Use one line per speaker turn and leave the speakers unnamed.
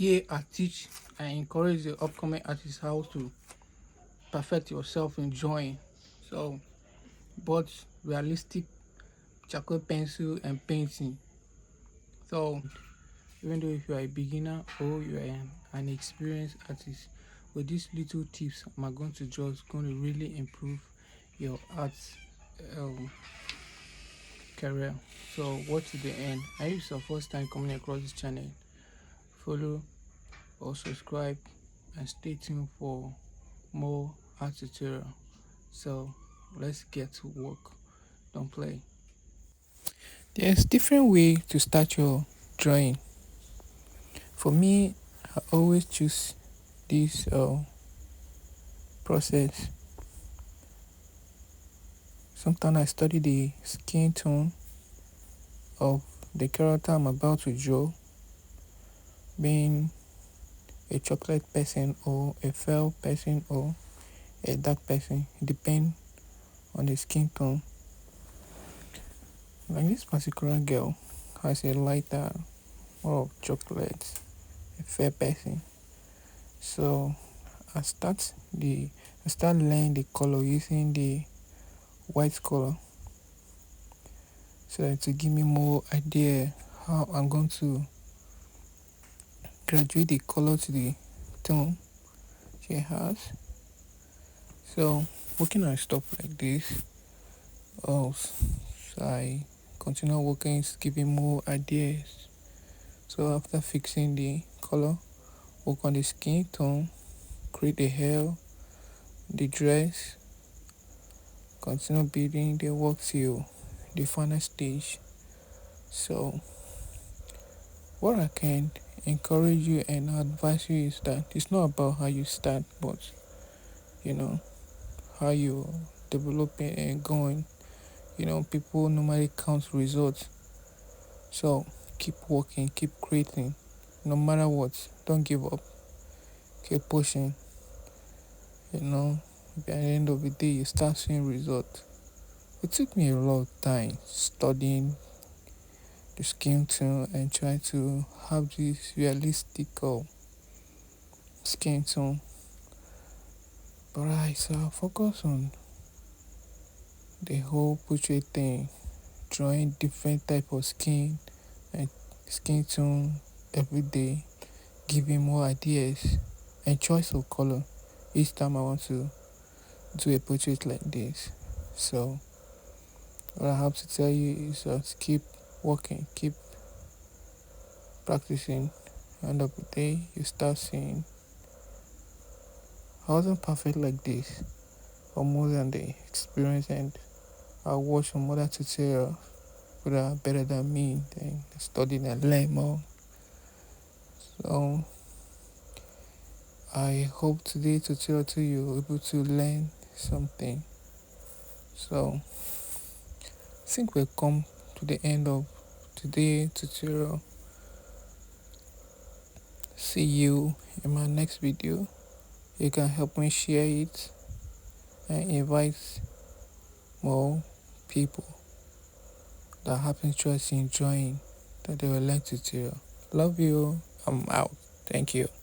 Here I teach and encourage the upcoming artists how to perfect yourself in drawing. So both realistic charcoal pencil and painting. So even though if you are a beginner or you are an experienced artist, with these little tips I'm going to just going to really improve your art um, career. So watch to the end. And if it's your first time coming across this channel, follow or subscribe and stay tuned for more art tutorial. So let's get to work. Don't play. There's different way to start your drawing. For me, I always choose this process. Sometimes I study the skin tone of the character I'm about to draw, being a chocolate person or a fair person or a dark person, depend on the skin tone. Like this particular girl has a lighter, more of chocolate, a fair person. So I start laying the color using the white color, so that to give me more idea how I'm going to graduate the color to the tone she has. So working on stuff like this, also I continue working, giving more ideas. So after fixing the color, work on the skin tone, create the hair, the dress, continue building the work till the final stage. So what I can encourage you and advise you is that it's not about how you start, but you know how you developing and going. People normally count results. So keep working, keep creating, no matter what. Don't give up. Keep pushing. At the end of the day, you start seeing results. It took me a lot of time studying the skin tone and trying to have this realistic skin tone. But I focus on the whole portrait thing, drawing different type of skin and skin tone every day, giving more ideas and choice of color each time I want to do a portrait like this. So what I have to tell you is just keep working, keep practicing. End of the day, you start seeing I wasn't perfect like this, or more than the experience, and I watched some other tutorials that are better than me, then studying and learn more. So I hope today's tutorial to you able to learn something. So I think we've come to the end of today's tutorial. See you in my next video. You can help me share it and invite more people that have interest in drawing, that they will learn tutorial. Love you. I'm out. Thank you.